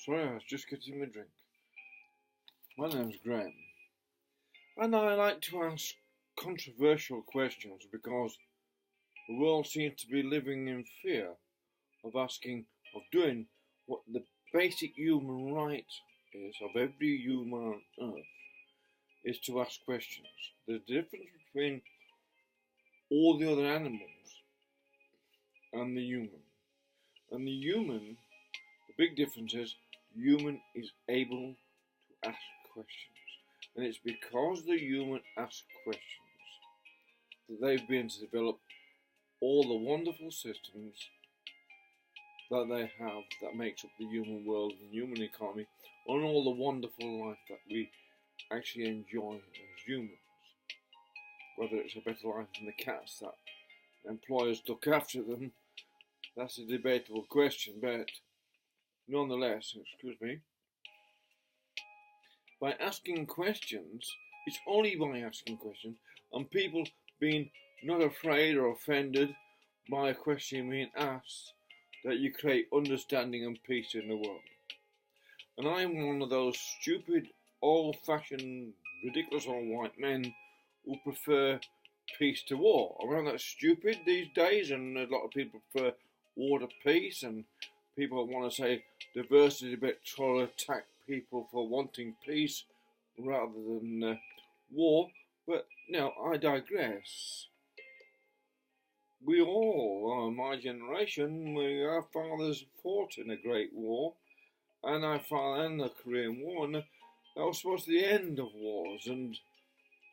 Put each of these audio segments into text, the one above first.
Sorry, I was just getting my drink. My name's Graham, and I like to ask controversial questions because the world seems to be living in fear of doing what the basic human right is of every human on earth, is to ask questions. There's a difference between all the other animals and the human. And the human, the big difference is, the human is able to ask questions. And it's because the human asks questions that they've been to develop all the wonderful systems that they have that makes up the human world and human economy, and all the wonderful life that we actually enjoy as humans. Whether it's a better life than the cats that employers look after them, that's a debatable question, but nonetheless, by asking questions, it's only by asking questions and people being not afraid or offended by a question being asked that you create understanding and peace in the world. And I'm one of those stupid, old-fashioned, ridiculous old white men who prefer peace to war. I mean, that's stupid these days, and a lot of people prefer war to peace, and people want to say diversity, but try to attack people for wanting peace rather than war. But now I digress. We all, my generation, our fathers fought in a great war, and our father in the Korean War, and that was supposed to be the end of wars. And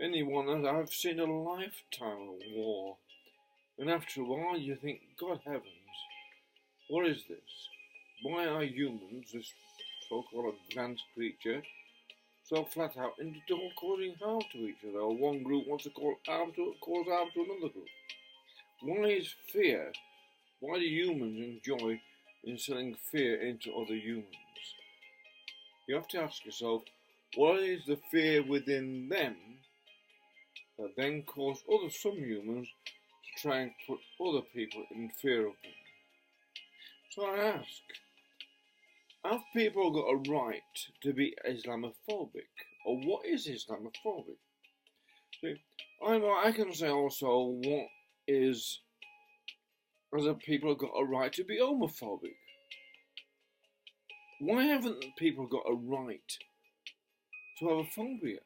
anyone, I've seen a lifetime of war, and after a while you think, God heavens, what is this? Why are humans, this so-called advanced creature, so flat out into causing harm to each other? Or one group wants to cause harm to another group. Why is fear? Why do humans enjoy instilling fear into other humans? You have to ask yourself, what is the fear within them that then cause some humans to try and put other people in fear of them? So I ask, have people got a right to be Islamophobic? Or what is Islamophobic? See, I can say also, what is, other people have got a right to be homophobic? Why haven't people got a right to have a phobia?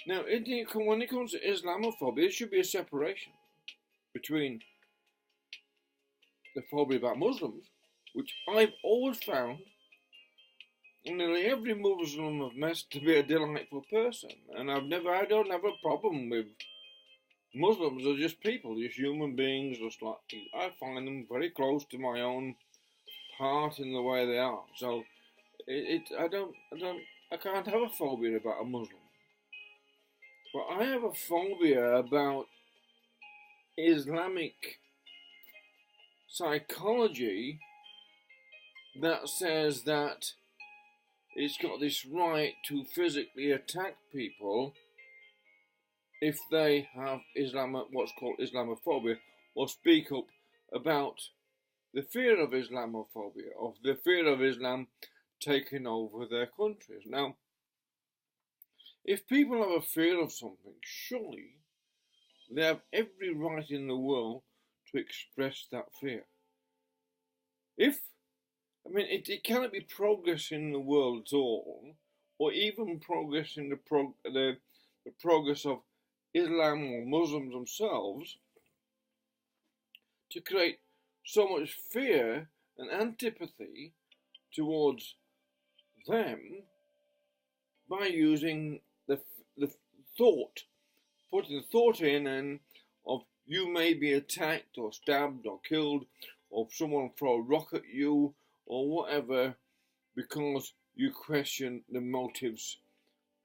Now, when it comes to Islamophobia, there should be a separation between the phobia about Muslims, which I've always found nearly every Muslim I've met to be a delightful person, and I don't have a problem with Muslims. Are just people, just human beings. I find them very close to my own heart in the way they are. So I can't have a phobia about a Muslim, but I have a phobia about Islamic psychology that says that it's got this right to physically attack people if they have what's called Islamophobia, or speak up about the fear of Islamophobia, of the fear of Islam taking over their countries. Now, if people have a fear of something, surely they have every right in the world to express that fear. It cannot be progress in the world at all, or even progress in the progress of Islam or Muslims themselves, to create so much fear and antipathy towards them by using the thought, putting the thought in and of you may be attacked or stabbed or killed, or someone throw a rock at you or whatever, because you question the motives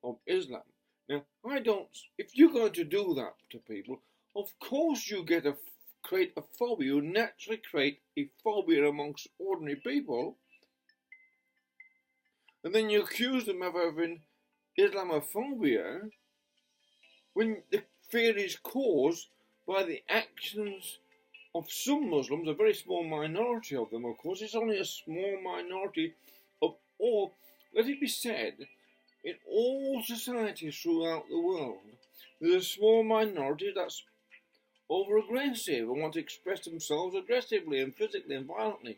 of Islam. Now, if you're going to do that to people, of course you create a phobia. You naturally create a phobia amongst ordinary people, and then you accuse them of having Islamophobia when the fear is caused by the actions of some Muslims, a very small minority of them, of course, it's only a small minority of all, let it be said, in all societies throughout the world, there's a small minority that's over-aggressive and want to express themselves aggressively and physically and violently.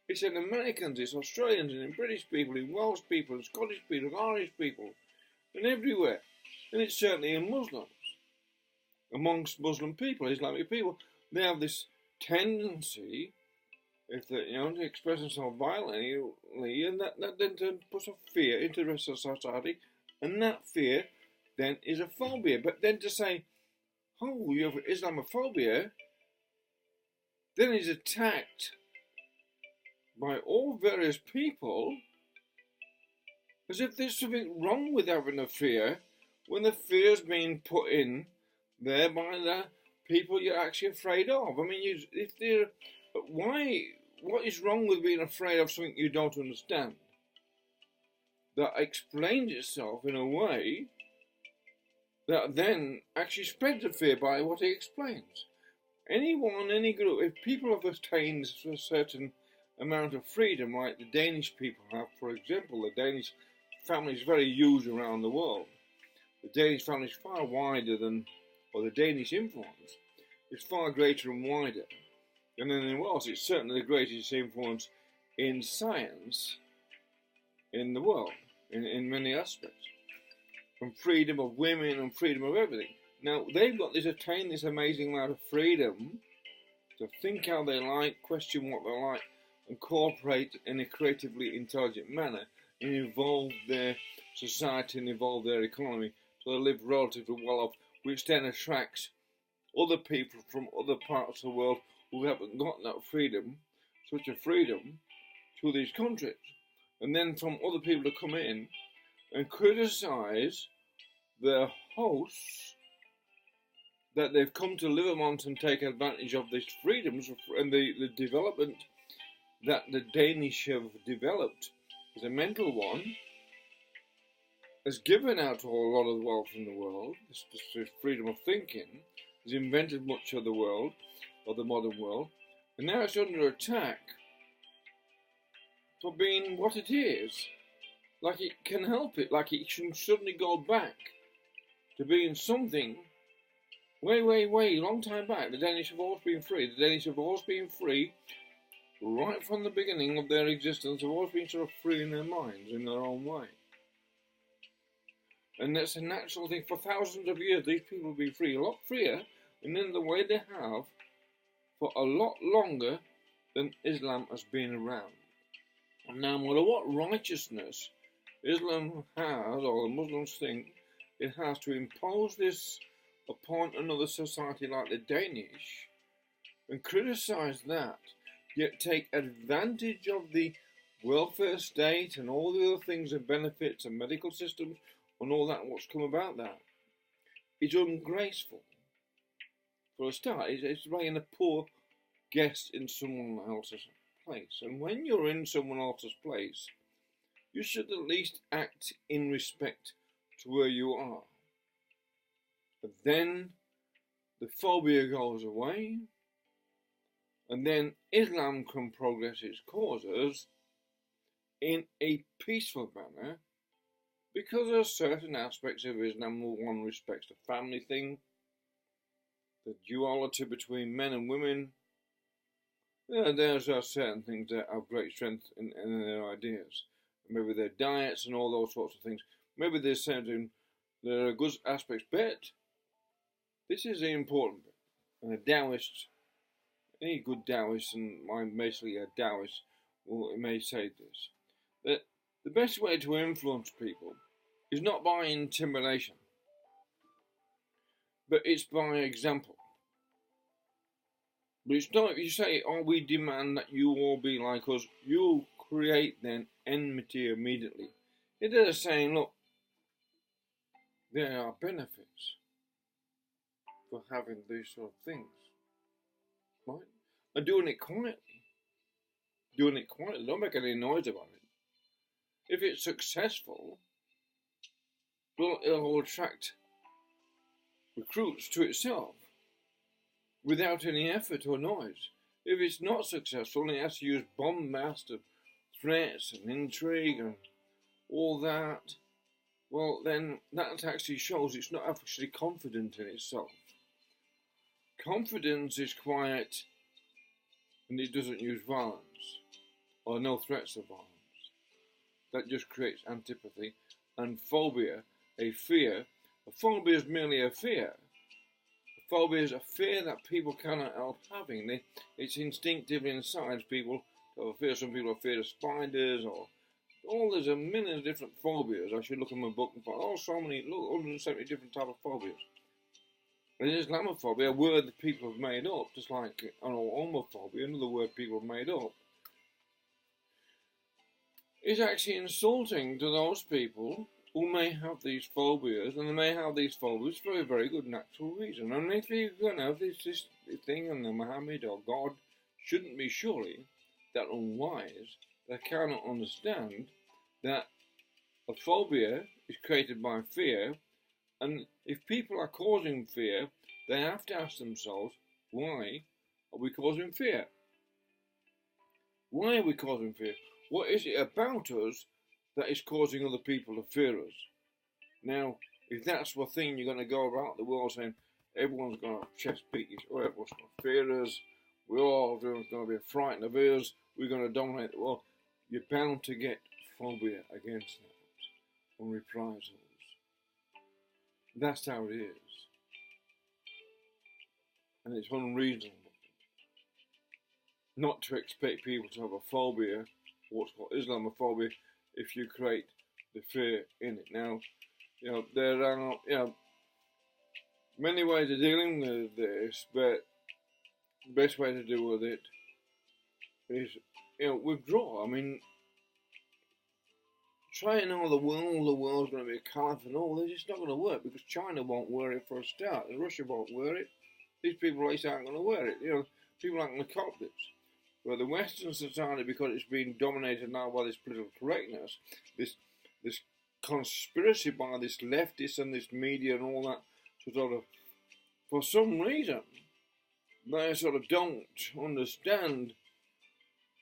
It's in Americans, it's Australians, and in British people, in Welsh people, and Scottish people, and Irish people, and everywhere. And it's certainly in Muslims. Amongst Muslim people, Islamic people, they have this tendency, if they, to express themselves violently, and that then puts a fear into the rest of society, and that fear then is a phobia. But then to say, oh, you have Islamophobia, then is attacked by all various people as if there's something wrong with having a fear when the fear's being put in there by the people you're actually afraid of. I mean, what is wrong with being afraid of something you don't understand? That explains itself in a way that then actually spreads the fear by what it explains. Anyone, any group, if people have attained a certain amount of freedom, like the Danish people have, for example, the Danish family is very huge around the world. The Danish family is far wider than, or the Danish influence is far greater and wider. And then in Wales, it's certainly the greatest influence in science in the world, in many aspects. From freedom of women and freedom of everything. Now, they've got attained this amazing amount of freedom to think how they like, question what they like, and cooperate in a creatively intelligent manner and evolve their society and evolve their economy so they live relatively well off, which then attracts other people from other parts of the world who haven't got that freedom, such a freedom, to these countries. And then from other people to come in and criticise their hosts that they've come to live amongst and take advantage of these freedoms and the development that the Danish have developed as a mental one, has given out a lot of wealth in the world, this freedom of thinking, has invented much of the world, of the modern world, and now it's under attack for being what it is. Like it can help it, like it should suddenly go back to being something way, long time back. The Danish have always been free. The Danish have always been free right from the beginning of their existence. They've always been sort of free in their minds, in their own way. And that's a natural thing. For thousands of years, these people have been free, a lot freer, and in the way they have, for a lot longer than Islam has been around. And now, no matter what righteousness Islam has, or the Muslims think it has to impose this upon another society like the Danish, and criticise that, yet take advantage of the welfare state and all the other things and benefits and medical systems and all that, what's come about that, is ungraceful. For a start, it's laying a poor guest in someone else's place. And when you're in someone else's place, you should at least act in respect to where you are. But then the phobia goes away, and then Islam can progress its causes in a peaceful manner, because there are certain aspects of Islam. One respects the family thing, the duality between men and women. There's certain things that have great strength in their ideas. Maybe their diets and all those sorts of things. Maybe there's certain, there are good aspects, but this is the important bit. And a Taoist, any good Taoist, and I'm basically a Taoist, may say this, that the best way to influence people is not by intimidation, but it's by example. But it's not if you say, oh, we demand that you all be like us, you create then enmity immediately. Instead of saying, look, there are benefits for having these sort of things, right? And doing it quietly. Don't make any noise about it. If it's successful, well, it'll attract recruits to itself. without any effort or noise. If it's not successful, it has to use bombast and threats and intrigue and all that. Well, then that actually shows it's not actually confident in itself. Confidence is quiet and it doesn't use violence or no threats of violence. That just creates antipathy. And phobia, a fear. A phobia is merely a fear. A phobia is a fear that people cannot help having. It's instinctive inside people to have a fear. Some people are afraid of spiders or there's a million different phobias. I should look in my book and find so many, 170 different types of phobias. And Islamophobia, a word that people have made up, just like homophobia, another word people have made up, is actually insulting to those people who may have these phobias, and they may have these phobias for a very good natural reason. And if you're going to have this thing, and the Muhammad or God shouldn't be surely that unwise, they cannot understand that a phobia is created by fear, and if people are causing fear, they have to ask themselves, why are we causing fear? Why are we causing fear? What is it about us that is causing other people to fear us? Now, if that's the thing you're going to go about the world saying, everyone's going to chest beat each other, everyone's going to fear us, we're all going to be frightened of us, we're going to dominate the world, you're bound to get phobia against that and reprisals. That's how it is. And it's unreasonable not to expect people to have a phobia, what's called Islamophobia, if you create the fear in it. Now, there are, many ways of dealing with this, but the best way to deal with it is, withdraw. I mean, trying all the world's going to be a caliphate and all this, it's not going to work because China won't wear it for a start, and Russia won't wear it. These people aren't going to wear it. People aren't going to cop this. But the Western society, because it's being dominated now by this political correctness, this conspiracy by this leftists and this media and all that, sort of, for some reason, they sort of don't understand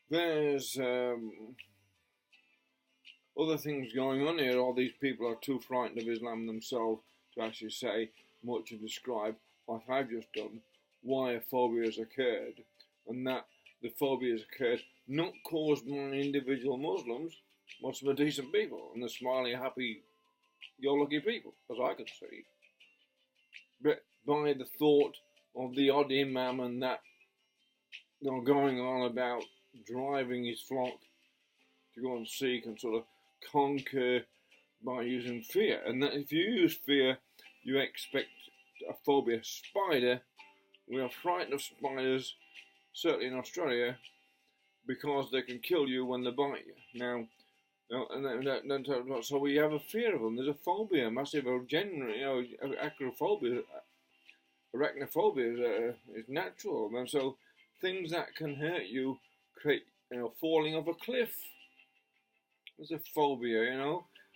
there's other things going on here. All these people are too frightened of Islam themselves to actually say much and describe, like I've just done, why a phobia has occurred, and that the phobia has occurred not caused by individual Muslims. Most of them are decent people, and they're smiley, happy, go-lucky people, as I can see, but by the thought of the odd imam and that, going on about driving his flock to go and seek and sort of conquer by using fear. And that if you use fear, you expect a phobia. Spider, we are frightened of spiders, certainly in Australia, because they can kill you when they bite you. Now, so we have a fear of them. There's a phobia, massive, genuine, acrophobia. Arachnophobia is natural, and so things that can hurt you create, falling off a cliff. That's a phobia,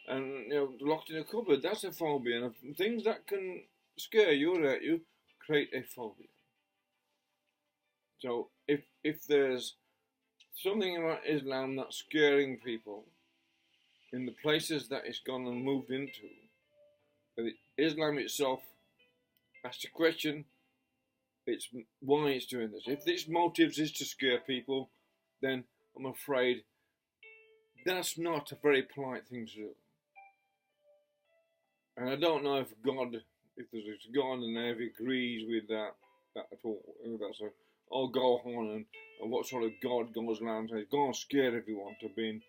and locked in a cupboard. That's a phobia, and things that can scare you or hurt you create a phobia. So if there's something about Islam that's scaring people in the places that it's gone and moved into, Islam itself has to question it's why it's doing this. If its motives is to scare people, then I'm afraid that's not a very polite thing to do. And I don't know if there's a God and if he agrees with that at all. That's go on and what sort of God goes around and says, go and scare everyone to being,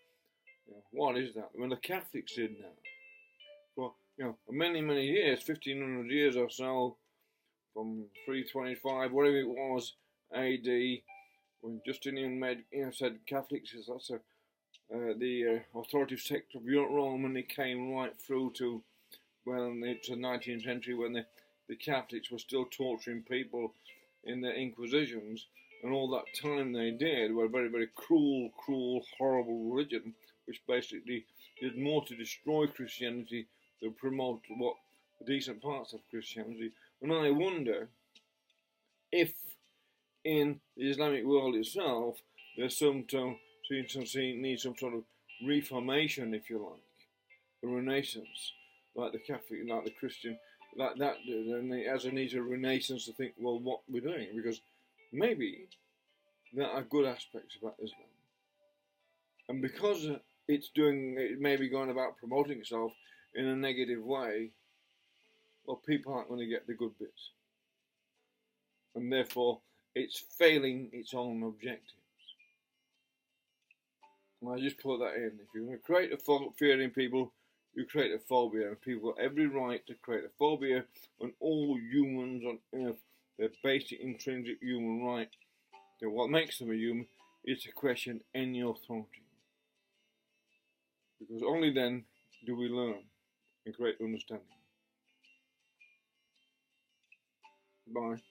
what is that? When the Catholics did that. For, many, many years, 1500 years or so, from 325, whatever it was, AD, when Justinian said Catholics is the authoritative sect of Rome, and it came right through to the 19th century when the Catholics were still torturing people in the Inquisitions, and all that time they did were a very, very cruel, horrible religion, which basically did more to destroy Christianity than promote the decent parts of Christianity. And I wonder if in the Islamic world itself, there's need some sort of reformation, if you like, a renaissance, like the Catholic, like the Christian, like that. And it has a need a renaissance to think, well, what we're doing, because maybe there are good aspects about Islam, and because it may be going about promoting itself in a negative way, well, people aren't going to get the good bits, and therefore it's failing its own objectives. And I just put that in. If you're going to create a fear in people, you create a phobia, and people have every right to create a phobia on all humans on earth. Their basic intrinsic human right. So what makes them a human is to question any authority. Because only then do we learn and create understanding. Bye.